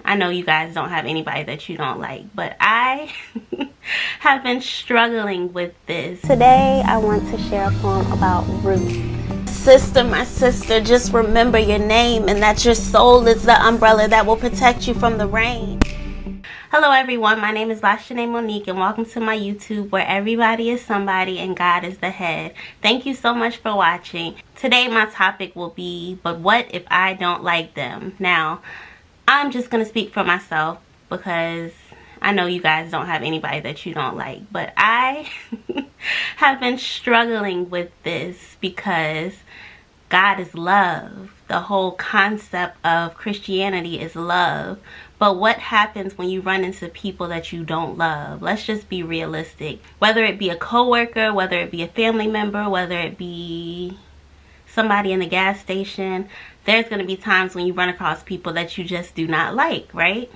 I know you guys don't have anybody that you don't like, but I have been struggling with this. Today, I want to share a poem about Ruth. Sister, my sister, just remember your name and that your soul is the umbrella that will protect you from the rain. Hello everyone, my name is Lashanae Monique and welcome to my YouTube where everybody is somebody and God is the head. Thank you so much for watching. Today my topic will be, but what if I don't like them? Now, I'm just going to speak for myself because I know you guys don't have anybody that you don't like, but I have been struggling with this because God is love. The whole concept of Christianity is love. But what happens when you run into people that you don't love? Let's just be realistic. Whether it be a coworker, whether it be a family member, whether it be somebody in the gas station, there's going to be times when you run across people that you just do not like, right?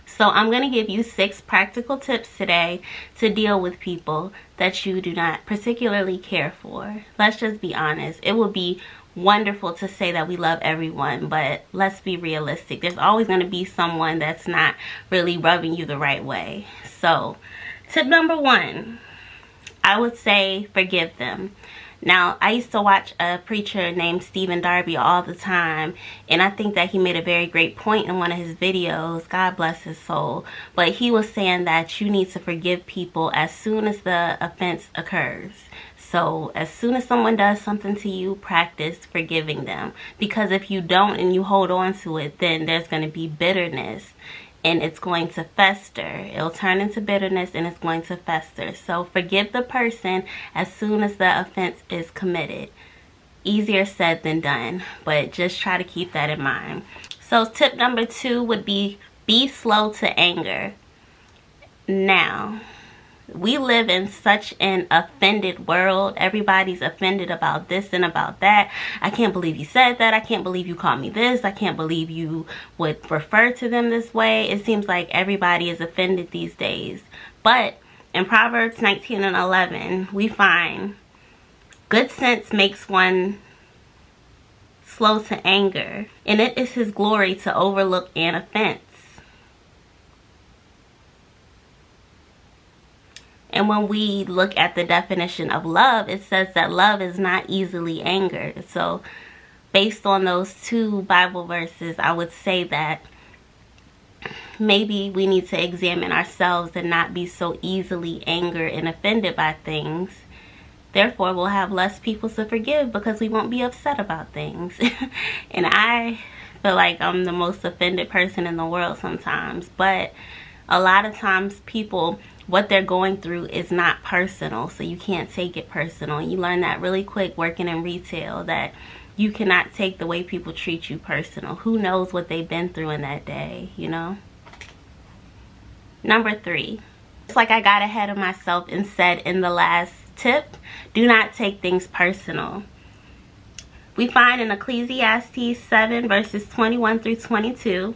So I'm going to give you 6 practical tips today to deal with people that you do not particularly care for. Let's just be honest. It would be wonderful to say that we love everyone, but let's be realistic. There's always going to be someone that's not really rubbing you the right way. So tip number 1, I would say forgive them. Now, I used to watch a preacher named Stephen Darby all the time, and I think that he made a very great point in one of his videos. God bless his soul. But he was saying that you need to forgive people as soon as the offense occurs. So as soon as someone does something to you, practice forgiving them. Because if you don't and you hold on to it, then there's going to be bitterness. And it's going to fester. It'll turn into bitterness and it's going to fester. So forgive the person as soon as the offense is committed. Easier said than done, but just try to keep that in mind. So tip number 2 would be slow to anger. Now, we live in such an offended world. Everybody's offended about this and about that. I can't believe you said that. I can't believe you called me this. I can't believe you would refer to them this way. It seems like everybody is offended these days. But in Proverbs 19:11, we find good sense makes one slow to anger, and it is his glory to overlook an offense. And when we look at the definition of love, it says that love is not easily angered. So based on those 2 Bible verses, I would say that maybe we need to examine ourselves and not be so easily angered and offended by things. Therefore, we'll have less people to forgive because we won't be upset about things. And I feel like I'm the most offended person in the world sometimes. But a lot of times people, what they're going through is not personal, so you can't take it personal. You learn that really quick working in retail, that you cannot take the way people treat you personal. Who knows what they've been through in that day, you know? Number 3, it's like I got ahead of myself and said in the last tip, do not take things personal. We find in Ecclesiastes 7 verses 21 through 22,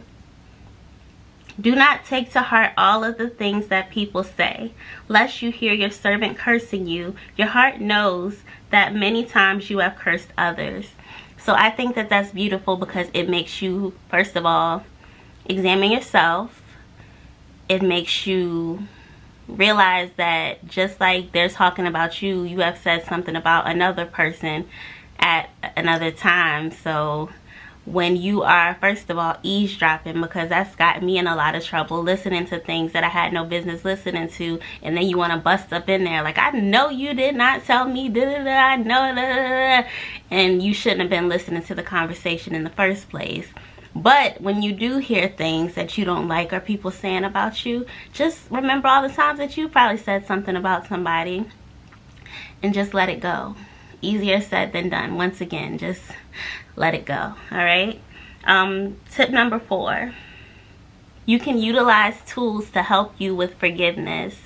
do not take to heart all of the things that people say, lest you hear your servant cursing you. Your heart knows that many times you have cursed others. So I think that that's beautiful because it makes you, first of all, examine yourself. It makes you realize that just like they're talking about you, you have said something about another person at another time. So when you are, first of all, eavesdropping, because that's got me in a lot of trouble, listening to things that I had no business listening to, and then you want to bust up in there like, I know you did not tell me, I know, and you shouldn't have been listening to the conversation in the first place. But when you do hear things that you don't like or people saying about you, just remember all the times that you probably said something about somebody and just let it go. Easier said than done. Once again, just let it go. All right. Tip number 4, you can utilize tools to help you with forgiveness.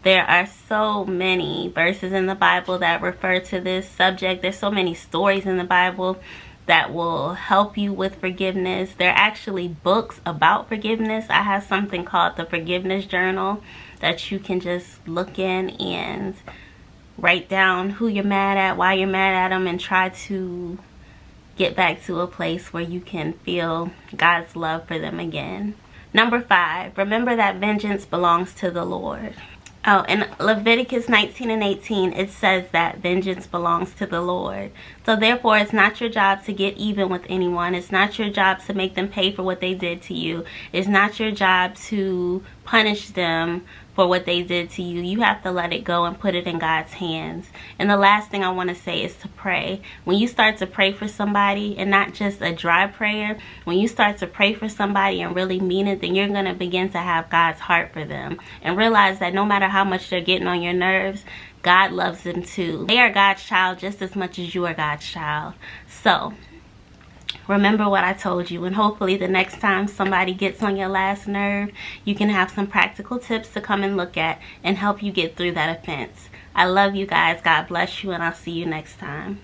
There are so many verses in the Bible that refer to this subject. There's so many stories in the Bible that will help you with forgiveness. There are actually books about forgiveness. I have something called the Forgiveness Journal that you can just look in and write down who you're mad at, why you're mad at them, and try to get back to a place where you can feel God's love for them again. Number 5, remember that vengeance belongs to the Lord. Oh, in Leviticus 19:18, it says that vengeance belongs to the Lord. So therefore, it's not your job to get even with anyone. It's not your job to make them pay for what they did to you. It's not your job to punish them for what they did to you. You have to let it go and put it in God's hands. And the last thing I want to say is to pray. When you start to pray for somebody, and not just a dry prayer, when you start to pray for somebody and really mean it, then you're going to begin to have God's heart for them and realize that no matter how much they're getting on your nerves, God loves them too. They are God's child just as much as you are God's child. So remember what I told you, and hopefully the next time somebody gets on your last nerve, you can have some practical tips to come and look at and help you get through that offense. I love you guys. God bless you, and I'll see you next time.